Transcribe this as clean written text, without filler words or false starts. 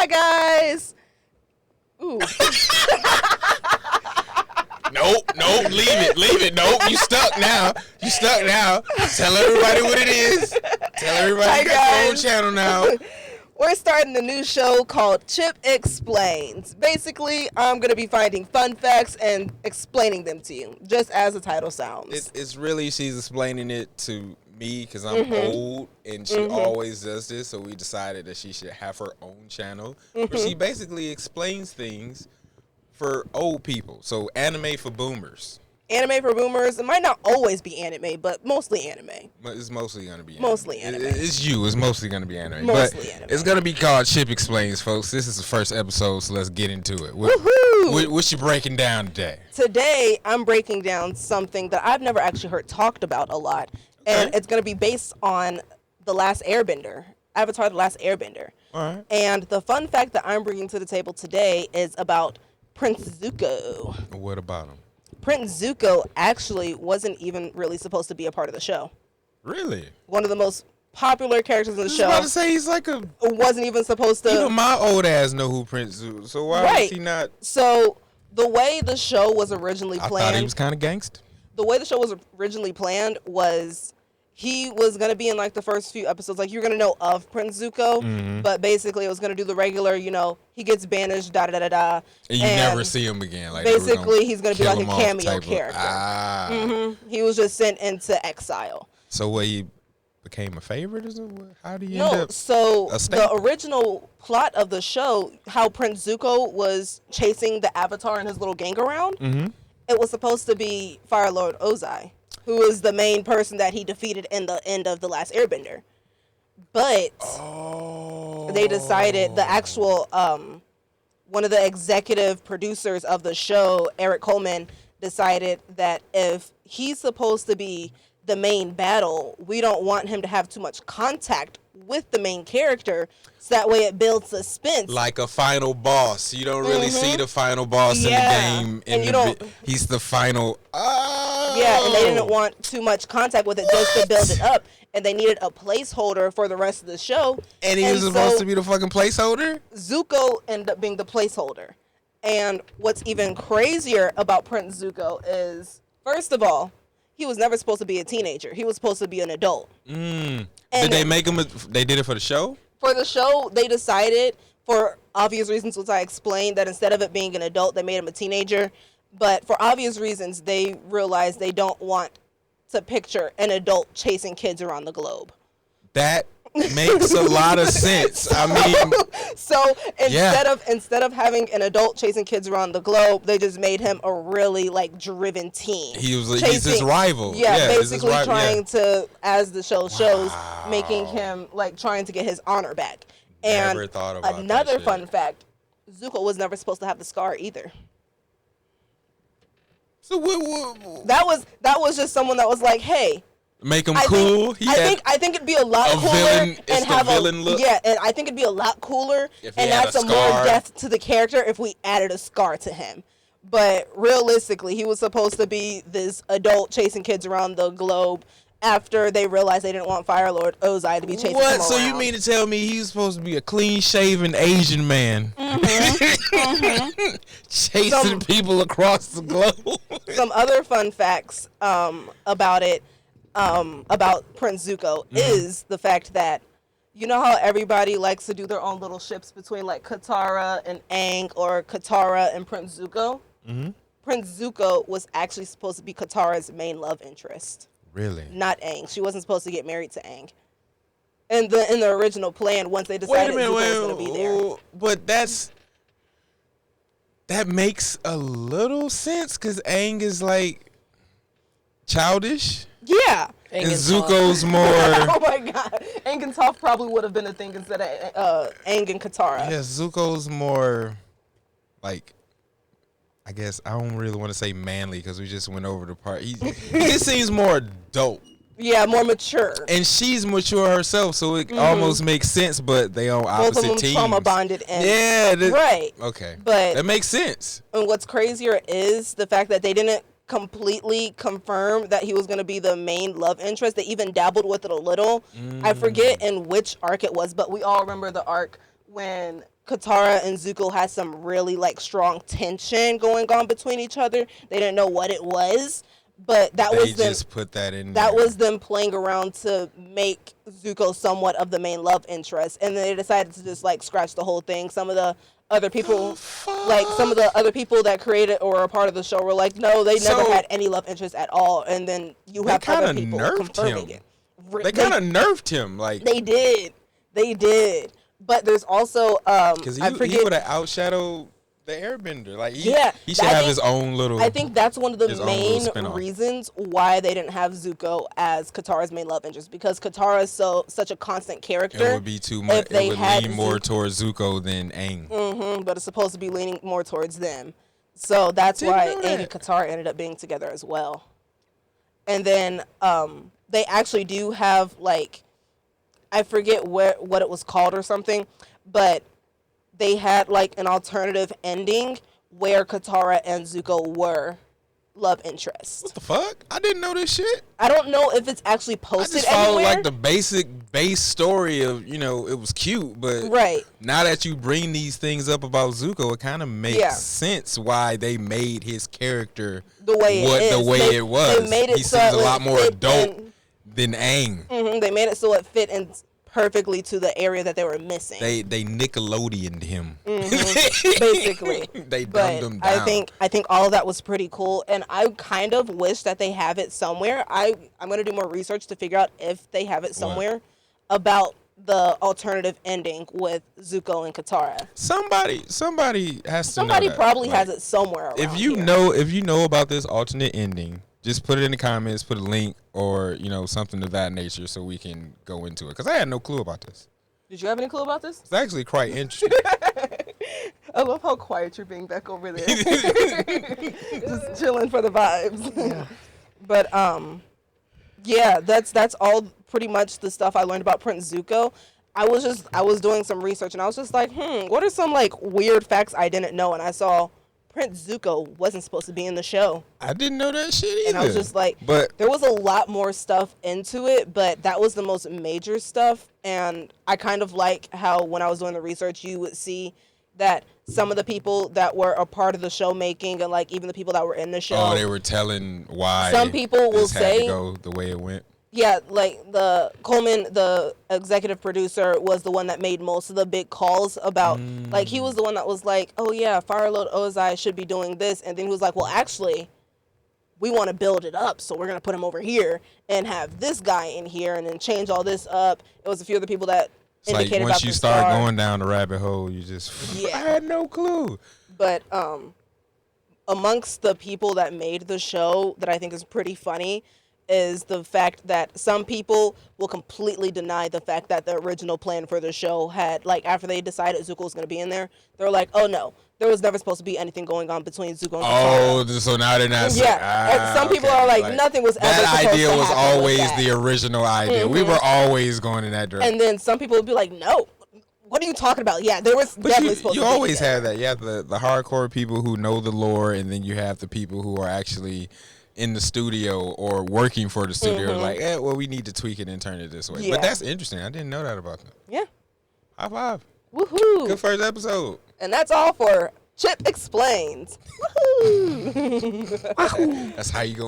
Hi, guys. Ooh. Nope, leave it. Nope, you stuck now. Tell everybody what it is. Tell everybody Hi, you got your own guys. channel now. We're starting a new show called Chip Explains. Basically, I'm going to be finding fun facts and explaining them to you, just as the title sounds. It's really, she's explaining it to me because I'm old and she always does this, so we decided that she should have her own channel where she basically explains things for old people. So anime for boomers. Anime for boomers. It might not always be anime, but mostly anime. But it's mostly going to be anime. Mostly anime. It's mostly going to be anime. Mostly but anime. It's going to be called Chip Explains, folks. This is the first episode, so let's get into it. What's you breaking down today? Today, I'm breaking down something that I've never actually heard talked about a lot. And it's going to be based on The Last Airbender. Avatar The Last Airbender. All right. And the fun fact that I'm bringing to the table today is about Prince Zuko. What about him? Prince Zuko actually wasn't even really supposed to be a part of the show. Really? One of the most popular characters in the show. I was about to say he's like a... Wasn't even supposed to... Even my old ass know who Prince Zuko, so why was he not... So, the way the show was originally planned... I thought he was kind of gangsta. The way the show was originally planned was... He was going to be in, like, the first few episodes. Like, you're going to know of Prince Zuko. But basically, it was going to do the regular, he gets banished, da-da-da-da-da. And you never see him again. Like, basically, he's going to be like a cameo character. He was just sent into exile. So, what, he became a favorite? How do you end up? So, the original plot of the show, how Prince Zuko was chasing the Avatar and his little gang around, it was supposed to be Fire Lord Ozai, who is the main person that he defeated in the end of The Last Airbender. But they decided, the actual, one of the executive producers of the show, Eric Coleman, decided that if he's supposed to be the main battle, we don't want him to have too much contact with the main character, so that way it builds suspense. Like a final boss. You don't really see the final boss in the game. He's the final... Yeah, and they didn't want too much contact with it just to build it up. And they needed a placeholder for the rest of the show. And he was supposed to be the fucking placeholder? Zuko ended up being the placeholder. And what's even crazier about Prince Zuko is, first of all, he was never supposed to be a teenager. He was supposed to be an adult. Did they make him... They did it for the show? For the show, they decided, for obvious reasons, which I explained, that instead of it being an adult, they made him a teenager. But for obvious reasons, they realized they don't want to picture an adult chasing kids around the globe. That makes a lot of sense. So instead of having an adult chasing kids around the globe, they just made him a really driven teen. He's his rival. Yeah, basically trying to, as the show shows, making him trying to get his honor back. And never thought about another fun fact, Zuko was never supposed to have the scar either. So that was just someone that was like, hey, make him cool. I think it'd be a lot cooler and have a look. Yeah, and I think it'd be a lot cooler and add some more depth to the character if we added a scar to him. But realistically, he was supposed to be this adult chasing kids around the globe after they realized they didn't want Fire Lord Ozai to be chasing him around. So you mean to tell me he's supposed to be a clean-shaven Asian man chasing people across the globe? Some other fun facts about it, about Prince Zuko, is the fact that, you know how everybody likes to do their own little ships between Katara and Aang, or Katara and Prince Zuko? Prince Zuko was actually supposed to be Katara's main love interest. Really? Not Aang. She wasn't supposed to get married to Aang. In the original plan, once they decided Zuko was going to be there. But that makes a little sense, because Aang is childish. Yeah. And Zuko's more... Oh my god. Aang and Toph probably would have been a thing instead of Aang and Katara. Yeah, Zuko's more I guess I don't really want to say manly, because we just went over the part. He just seems more adult. Yeah, more mature. And she's mature herself, so it almost makes sense, but they on opposite teams. Both of them trauma bonded. Right. Okay. But that makes sense. And what's crazier is the fact that they didn't completely confirm that he was going to be the main love interest. They even dabbled with it a little. I forget in which arc it was, but we all remember the arc when Katara and Zuko had some really like strong tension going on between each other. They didn't know what it was, but that was them. Just put that in. That there. was them playing around to make Zuko somewhat of the main love interest, and then they decided to just like scratch the whole thing. Some of the other people, that created or are part of the show, were like, no, they never had any love interest at all. And then you have other people confirming it. They kind of nerfed him, like they did. But there's also because he would have outshadowed the Airbender. Like he should have his own little. I think that's one of the main reasons why they didn't have Zuko as Katara's main love interest, because Katara is such a constant character. It would be too much. It would lean more towards Zuko than Aang. But it's supposed to be leaning more towards them. So that's why Aang and Katara ended up being together as well. And then they actually do have, like, I forget what it was called or something, but they had like an alternative ending where Katara and Zuko were love interests. What the fuck? I didn't know this shit. I don't know if it's actually posted anywhere. I just followed anywhere. like the base story of, it was cute, but now that you bring these things up about Zuko, it kind of makes sense why they made his character the way it was. They made it he seems a lot more adult than Aang. They made it so it fit in perfectly to the area that they were missing. They Nickelodeoned him. Basically. They dumbed him down. I think all of that was pretty cool, and I kind of wish that they have it somewhere. I'm going to do more research to figure out if they have it somewhere about the alternative ending with Zuko and Katara. Somebody has to know. Somebody probably has it somewhere around if you know about this alternate ending, just put it in the comments, put a link or, something of that nature so we can go into it. Because I had no clue about this. Did you have any clue about this? It's actually quite interesting. I love how quiet you're being back over there. Just chilling for the vibes. Yeah. But, that's all pretty much the stuff I learned about Prince Zuko. I was doing some research and I was just like, what are some like weird facts I didn't know? And I saw Prince Zuko wasn't supposed to be in the show. I didn't know that shit either. And I was just like, there was a lot more stuff into it, but that was the most major stuff. And I kind of like how when I was doing the research, you would see that some of the people that were a part of the show making and like even the people that were in the show. Oh, they were telling why. Some people will say had to go the way it went. Yeah, like Coleman, the executive producer, was the one that made most of the big calls about, like, he was the one that was like, oh yeah, Fire Lord Ozai should be doing this. And then he was like, well, actually, we want to build it up. So we're going to put him over here and have this guy in here and then change all this up. It was a few other people that indicated about once you start going down the rabbit hole, you just, I had no clue. But amongst the people that made the show that I think is pretty funny is the fact that some people will completely deny the fact that the original plan for the show had, like, after they decided Zuko was going to be in there, they're like, oh no, there was never supposed to be anything going on between Zuko and Katara. Oh, so now they're not saying, and some people are like, nothing was ever supposed to happen. That idea was always the original idea. We were always going in that direction. And then some people would be like, no, what are you talking about? Yeah, there was definitely supposed to be. You always have that. You have the hardcore people who know the lore, and then you have the people who are actually in the studio or working for the studio, like, well, we need to tweak it and turn it this way. Yeah. But that's interesting. I didn't know that about them. Yeah. High five. Woohoo. Good first episode. And that's all for Chip Explains. Woohoo. That's how you go.